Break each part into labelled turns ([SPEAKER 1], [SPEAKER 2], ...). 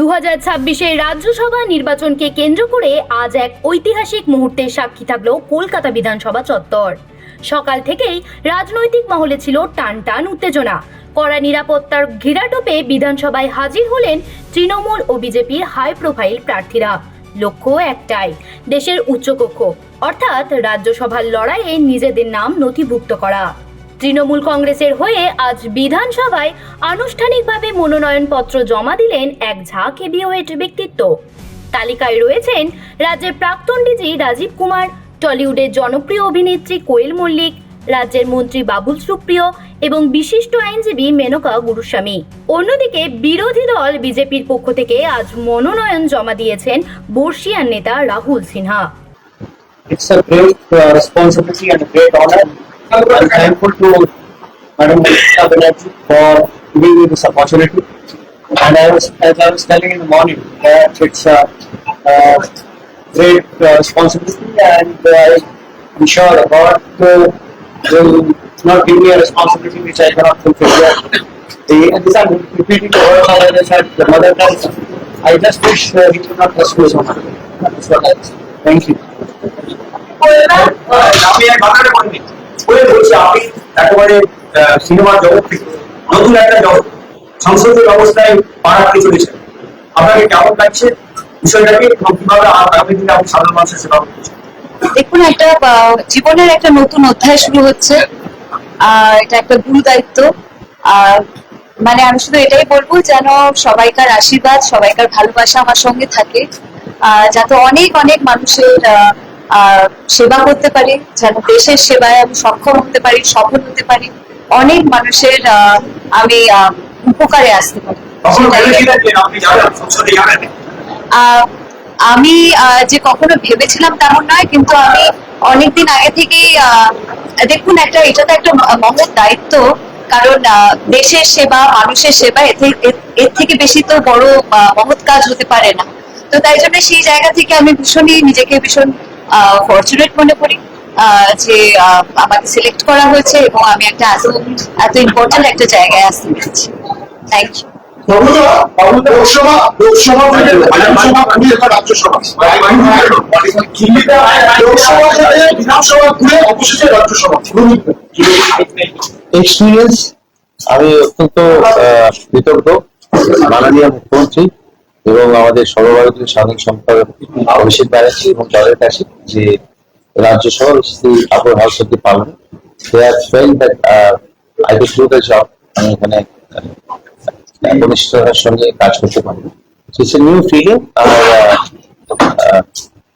[SPEAKER 1] 2026-এর রাজ্যসভা নির্বাচনকে কেন্দ্র করে আজ এক ঐতিহাসিক মুহূর্তের সাক্ষী থাকলো কলকাতা বিধানসভা চত্বর। সকাল থেকেই রাজনৈতিক মহলে ছিল টানটান উত্তেজনা। কড়া নিরাপত্তার ঘিরাটোপে বিধানসভায় হাজির হলেন তৃণমূল ও বিজেপির হাই প্রোফাইল প্রার্থীরা। লক্ষ্য একটাই, দেশের উচ্চকক্ষ অর্থাৎ রাজ্যসভার লড়াইয়ে নিজেদের নাম নথিভুক্ত করা। তৃণমূল কংগ্রেসের হয়ে আজ বিধানসভায় আনুষ্ঠানিকভাবে মনোনয়নপত্র জমা দিলেন এক ঝাঁক হেভিওয়েট ব্যক্তিত্ব। তালিকায় রয়েছেন রাজ্যের প্রাক্তন ডিজি রাজীব কুমার, টলিউডের জনপ্রিয় অভিনেত্রী কোয়েল মল্লিক, রাজ্যের মন্ত্রী বাবুল সুপ্রিয় এবং বিশিষ্ট আইনজীবী মেনকা গুরুস্বামী। অন্যদিকে বিরোধী দল বিজেপির পক্ষ থেকে আজ মনোনয়ন জমা দিয়েছেন বর্ষিয়ান নেতা Rahul Sinha.
[SPEAKER 2] It's a great responsibility and a great honor. I'm thankful to Madam Banerjee for giving me this opportunity. And as I was telling in the morning, that it's a great responsibility, and I'm sure God will not give me a responsibility which I cannot fulfill. And this I'm repeating the words of the mother tongue. I just wish he could not trust me so much. That's what I say. Thank you.
[SPEAKER 3] আমি এক ঘটনা বলি বলে বলছি, আপনি একেবারে সিনেমার জগৎ থেকে নতুন একটা জগৎ সংসদীয় ব্যবস্থায় পা রাখতে চলেছেন। আপনাকে কেমন লাগছে বিষয়টাকে এবং কিভাবে আগামী দিনে আপনি সাধারণ মানুষের সেবা করছেন?
[SPEAKER 4] দেখুন, একটা জীবনের একটা নতুন অধ্যায় শুরু হচ্ছে। এটা একটা গুরু দায়িত্ব। মানে আমি শুধু এটাই বলবো, যেন সবাইকার আশীর্বাদ, সবাইকার ভালোবাসা আমার সঙ্গে থাকে, যাতে অনেক অনেক মানুষের সেবা করতে পারি, যেন দেশের সেবায় আমি সক্ষম হতে পারি, সফল হতে পারি, অনেক মানুষের আমি উপকারে আসতে পারি। আমি যে কখনো ভেবেছিলাম তেমন নয়, কিন্তু আমি অনেকদিন আগে থেকেই দেখুন, এটা তো একটা মহৎ দায়িত্ব, কারণ দেশের সেবা, মানুষের সেবা, এর থেকে বেশি তো বড় মহৎ কাজ হতে পারে না। তো তাই জন্য সেই জায়গা থেকে আমি নিজেকে ভীষণ ফরচুনেট মনে করি যে আমাকে সিলেক্ট করা হয়েছে এবং আমি একটা এত ইম্পর্টেন্ট একটা জায়গায় আসতে পেরেছি। Thank you.
[SPEAKER 5] এক্সপিরিয়েন্স আমি অত্যন্ত কৃতজ্ঞ মাননীয় মুখ্যমন্ত্রী এবং আমাদের সর্বভারতীয় সাধারণ সম্পাদক অভিষেক ব্যানার্জি এবং দলের কাছে, যে রাজ্যসভা আপার house of the parliament, they have felt that I could do the job. আমি এখানে কনিষ্ঠতার সঙ্গে কাজ করতে পারবো। It's a new feeling.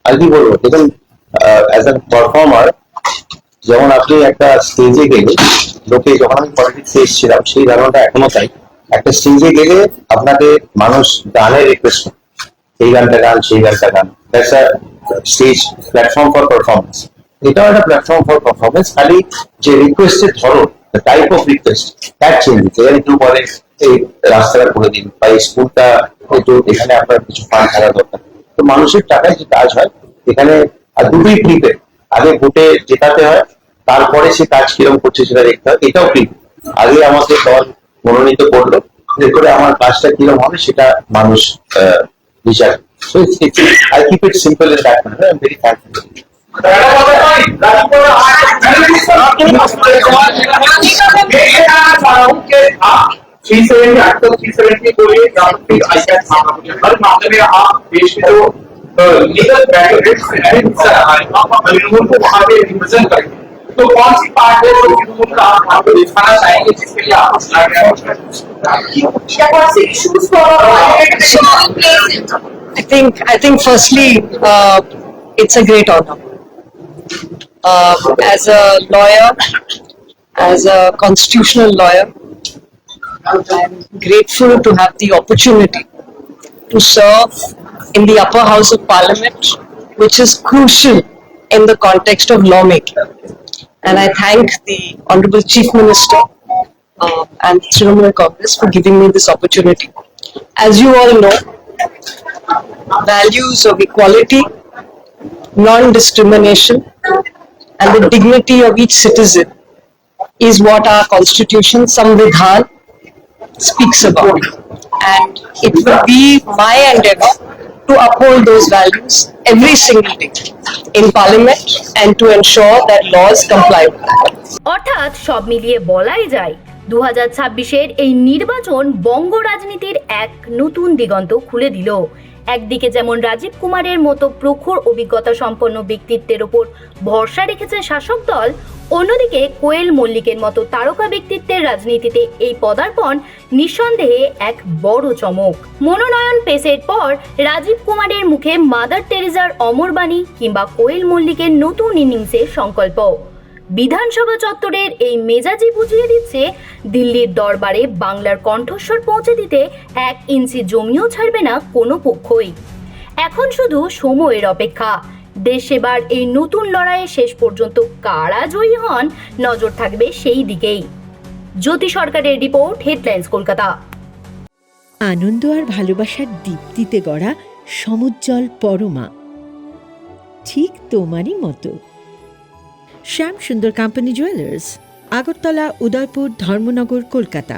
[SPEAKER 5] আর কি বলবো, দেখুন, অ্যাজ এ পারফর্মার, যেমন আপনি একটা স্টেজে গেলে লোকে, যখন আমি পলিটিক্সে এসেছিলাম সেই ধারণাটা এখনো তাই, একটা স্টেজে গেলে আপনাকে মানুষ গানের রিকোয়েস্ট করে, এই গানটা গান, সেই গানটা গান। That's a stage platform for performance. এটাও একটা প্ল্যাটফর্ম ফর পারফরমেন্স, খালি যে রিকোয়েস্টের ধরন, type of request, that change. একটু বলে এই রাস্তাটা করে দিন, বা এই স্কুলটা একটু, এখানে আপনার কিছু ফান্ড থাকা দরকার। তো মানুষের টাকায় যে কাজ হয় এখানে, আর দুটোই ফ্রিতে। আগে ভোটে জেতাতে হয়, তারপরে সে কাজ কিরকম করছে সেটা দেখতে হয়, এটাও ফ্রি। আগে আমাকে দল মনোনীত করলো, এরপরে আমার কাজটা কিরকম হবে সেটা মানুষ বিচার। So I keep it simple in that manner. I'm very thankful.
[SPEAKER 3] तो कौन सी पार्ट है जो का आपको दिखाना चाहेंगे जिसके लिए आप क्या कौन से इश्यूज को
[SPEAKER 4] I think firstly, it's a great honor. As a lawyer, as a constitutional lawyer, I'm grateful to have the opportunity to serve in the upper house of parliament, which is crucial in the context of lawmaking. And I thank the Honorable Chief Minister and Trinamool Congress for giving me this opportunity. As you all know, values of equality, non-discrimination, and the dignity of each citizen is what our Constitution, Samvidhan, speaks about.
[SPEAKER 6] and it will be my endeavor to uphold those values every single day in Parliament and to ensure that laws comply with that.
[SPEAKER 1] অর্থাৎ সব মিলিয়ে বলাই যায় 2026-এর এই নির্বাচন বঙ্গ রাজনীতির এক নতুন দিগন্ত খুলে দিল। একদিকে যেমন রাজীব কুমারের মতো প্রখর অভিজ্ঞতা সম্পন্ন ব্যক্তিত্বের ওপর ভরসা রেখেছে শাসক দল, অন্যদিকে কোয়েল মল্লিকের মতো তারকা ব্যক্তিত্বের রাজনীতিতে এই পদার্পণ নিঃসন্দেহে এক বড় চমক। মনোনয়ন পেশের পর রাজীব কুমারের মুখে মাদার টেরেজার অমর বাণী কিংবা কোয়েল মল্লিকের নতুন ইনিংসের সংকল্প। বিধানসভা চত্বরের এই মেজাজি বুঝিয়ে দিচ্ছে দিল্লির দরবারে বাংলার কণ্ঠস্বর পৌঁছে দিতে 1 ইঞ্চি জমিও ছাড়বে না কোনো পক্ষই। এখন শুধু সময়ের অপেক্ষা। দেশ সেবার এই নতুন লড়াইয়ে শেষ পর্যন্ত কারা জয়ী হন, নজর থাকবে সেই দিকেই। জ্যোতি সরকারের রিপোর্ট, হেডলাইন্স কলকাতা।
[SPEAKER 7] আনন্দ আর ভালোবাসার দীপ্তিতে গড়া সমুজ্জ্বল পরমা, ঠিক তোমারই মতো। শ্যাম সুন্দর কোম্পানি জুয়েলার্স, আগরতলা, উদয়পুর, ধর্মনগর, কলকাতা।